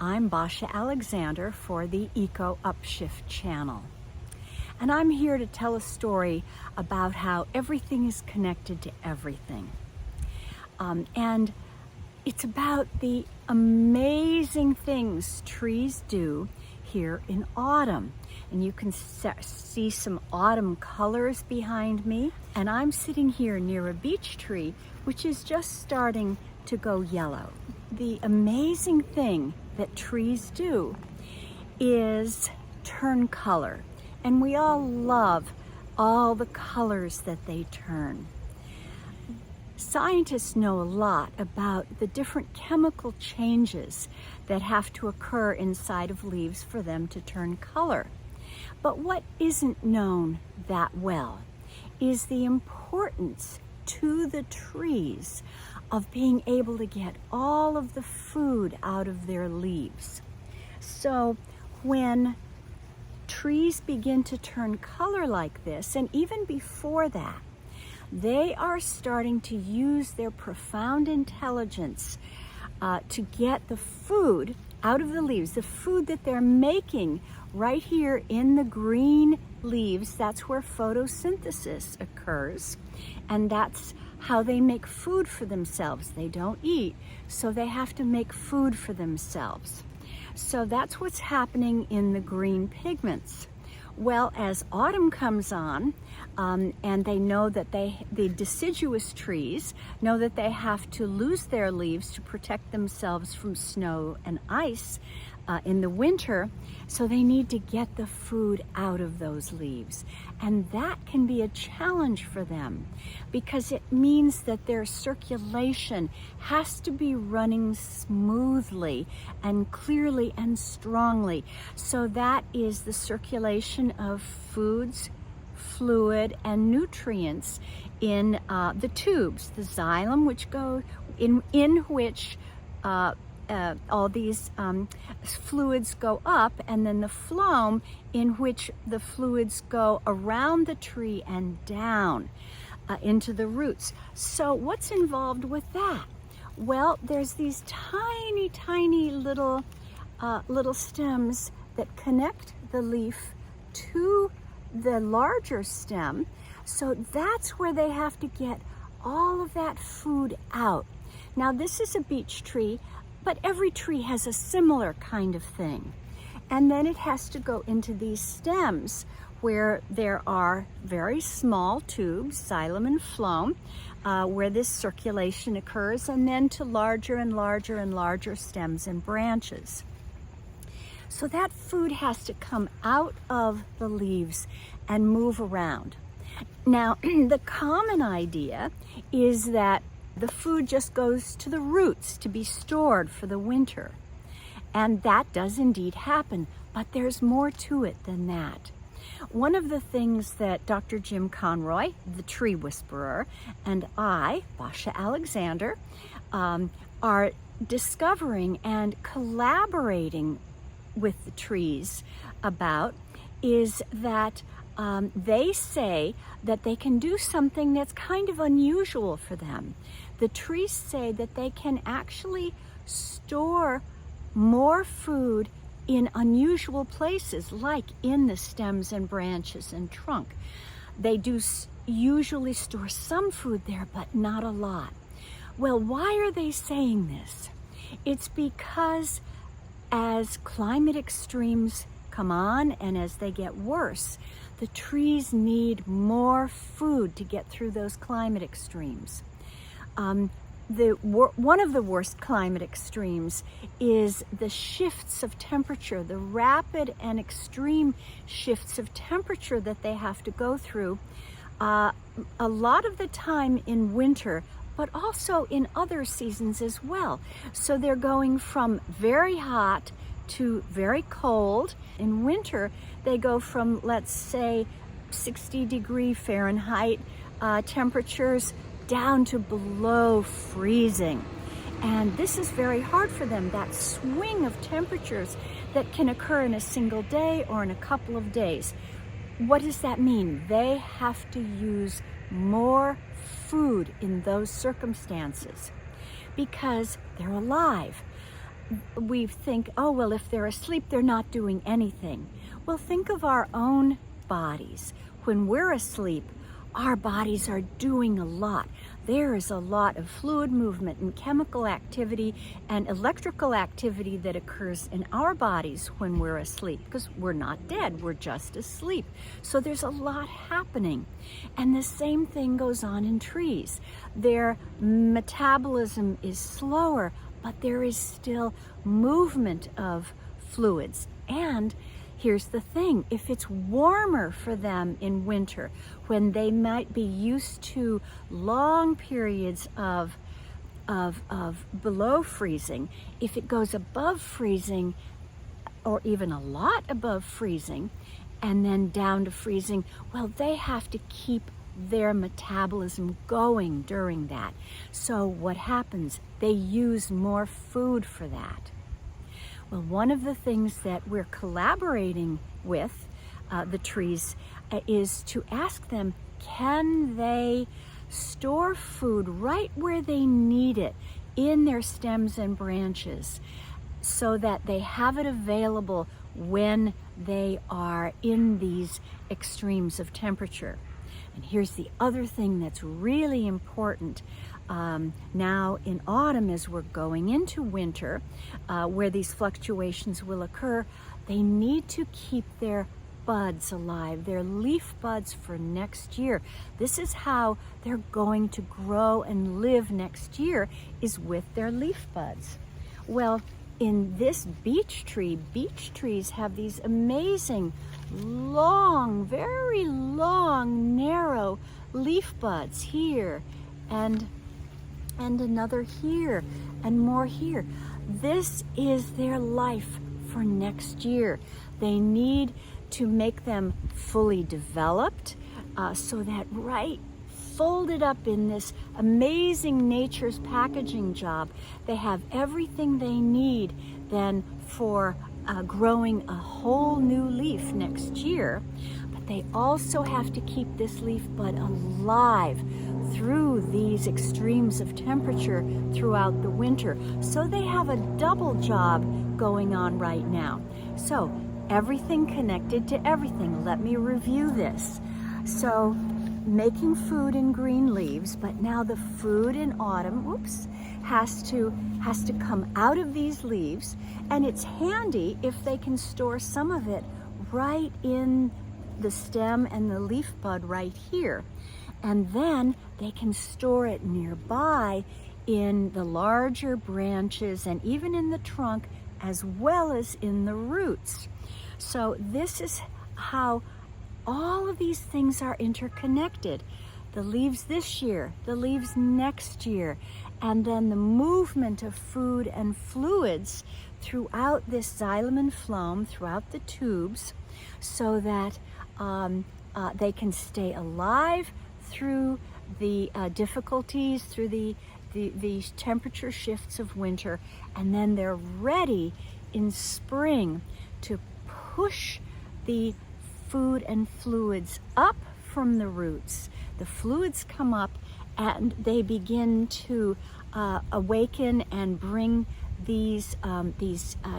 I'm Basha Alexander for the Eco UpShift channel. And I'm here to tell a story about how everything is connected to everything. And it's about the amazing things trees do here in autumn. And you can see some autumn colors behind me. And I'm sitting here near a beech tree, which is just starting to go yellow. The amazing thing that trees do is turn color. And we all love all the colors that they turn. Scientists know a lot about the different chemical changes that have to occur inside of leaves for them to turn color. But what isn't known that well is the importance to the trees of being able to get all of the food out of their leaves. So when trees begin to turn color like this, and even before that, they are starting to use their profound intelligence to get the food out of the leaves, the food that they're making right here in the green leaves. That's where photosynthesis occurs, and that's how they make food for themselves. They don't eat, so they have to make food for themselves. So that's what's happening in the green pigments. Well, as autumn comes on, and they know that the deciduous trees know that they have to lose their leaves to protect themselves from snow and ice in the winter, so they need to get the food out of those leaves. And that can be a challenge for them because it means that their circulation has to be running smoothly and clearly and strongly. So that is the circulation of foods, fluid, and nutrients in the tubes, the xylem, which go in which all these fluids go up, and then the phloem, in which the fluids go around the tree and down into the roots. So what's involved with that? Well, there's these tiny, tiny little stems that connect the leaf to the larger stem. So that's where they have to get all of that food out. Now, this is a beech tree, but every tree has a similar kind of thing. And then it has to go into these stems where there are very small tubes, xylem and phloem, where this circulation occurs, and then to larger and larger and larger stems and branches. So that food has to come out of the leaves and move around. Now, the common idea is that the food just goes to the roots to be stored for the winter. And that does indeed happen, but there's more to it than that. One of the things that Dr. Jim Conroy, the tree whisperer, and I, Basha Alexander, are discovering and collaborating with the trees about is that they say that they can do something that's kind of unusual for them. The trees say that they can actually store more food in unusual places, like in the stems and branches and trunk. They do usually store some food there, but not a lot. Well, why are they saying this? It's because as climate extremes come on and as they get worse, the trees need more food to get through those climate extremes. One of the worst climate extremes is the shifts of temperature, the rapid and extreme shifts of temperature that they have to go through a lot of the time in winter, but also in other seasons as well. So they're going from very hot to very cold. In winter, they go from, let's say, 60-degree Fahrenheit temperatures down to below freezing. And this is very hard for them, that swing of temperatures that can occur in a single day or in a couple of days. What does that mean? They have to use more food in those circumstances because they're alive. we think, oh, well, if they're asleep, they're not doing anything. Well, think of our own bodies. When we're asleep, our bodies are doing a lot. There is a lot of fluid movement and chemical activity and electrical activity that occurs in our bodies when we're asleep, because we're not dead, we're just asleep. So there's a lot happening. And the same thing goes on in trees. Their metabolism is slower, but there is still movement of fluids. And here's the thing, if it's warmer for them in winter, when they might be used to long periods of below freezing, if it goes above freezing, or even a lot above freezing, and then down to freezing, well, they have to keep their metabolism going during that. So what happens? They use more food for that. Well, one of the things that we're collaborating with the trees is to ask them, can they store food right where they need it in their stems and branches so that they have it available when they are in these extremes of temperature. And here's the other thing that's really important. Now in autumn, as we're going into winter, where these fluctuations will occur, they need to keep their buds alive, their leaf buds for next year. This is how they're going to grow and live next year, is with their leaf buds. Well, in this beech trees have these amazing, long, very long, narrow leaf buds here, and another here, and more here. This is their life for next year. They need to make them fully developed so that folded up in this amazing nature's packaging job, they have everything they need then for growing a whole new leaf next year. But they also have to keep this leaf bud alive through these extremes of temperature throughout the winter. So they have a double job going on right now. So everything connected to everything. Let me review this. So making food in green leaves, but now the food in autumn, has to come out of these leaves, and it's handy if they can store some of it right in the stem and the leaf bud right here. And then they can store it nearby in the larger branches and even in the trunk, as well as in the roots. So this is how all of these things are interconnected. The leaves this year, the leaves next year, and then the movement of food and fluids throughout this xylem and phloem, throughout the tubes, so that they can stay alive through the difficulties, through the temperature shifts of winter, and then they're ready in spring to push the food and fluids up from the roots. The fluids come up and they begin to awaken and bring these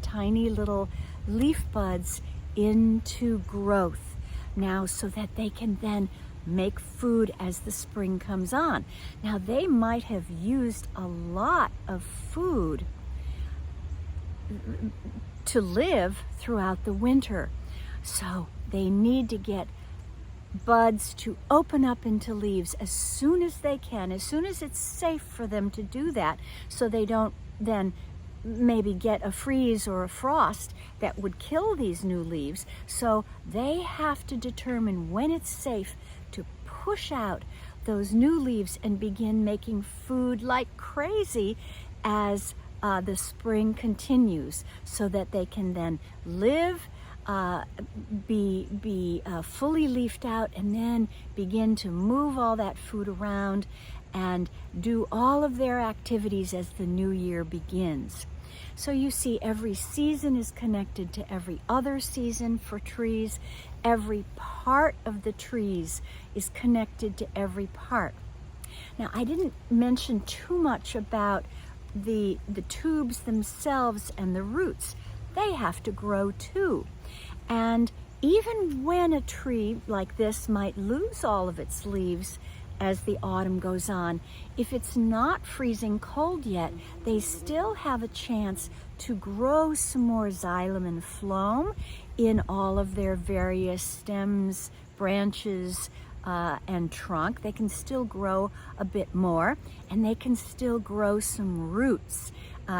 tiny little leaf buds into growth now, so that they can then make food as the spring comes on. Now, they might have used a lot of food to live throughout the winter. So they need to get buds to open up into leaves as soon as they can, as soon as it's safe for them to do that, so they don't then maybe get a freeze or a frost that would kill these new leaves. So they have to determine when it's safe to push out those new leaves and begin making food like crazy as the spring continues, so that they can then live, be fully leafed out, and then begin to move all that food around and do all of their activities as the new year begins. So you see, every season is connected to every other season for trees. Every part of the trees is connected to every part. Now, I didn't mention too much about the tubes themselves and the roots, they have to grow too. And even when a tree like this might lose all of its leaves as the autumn goes on, if it's not freezing cold yet, they still have a chance to grow some more xylem and phloem in all of their various stems, branches, and trunk. They can still grow a bit more, and they can still grow some roots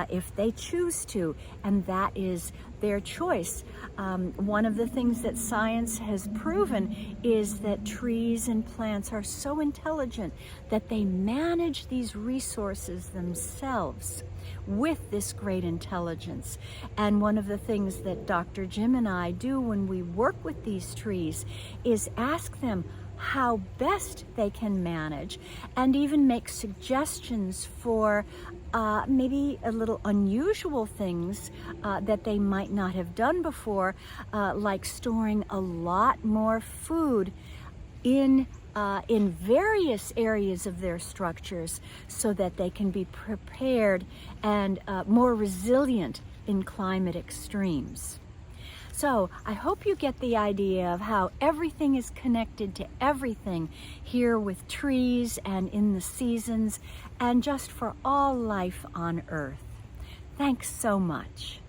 if they choose to, and that is their choice. One of the things that science has proven is that trees and plants are so intelligent that they manage these resources themselves with this great intelligence. And one of the things that Dr. Jim and I do when we work with these trees is ask them how best they can manage, and even make suggestions for maybe a little unusual things that they might not have done before, like storing a lot more food in various areas of their structures so that they can be prepared and more resilient in climate extremes. So I hope you get the idea of how everything is connected to everything here with trees and in the seasons and just for all life on Earth. Thanks so much.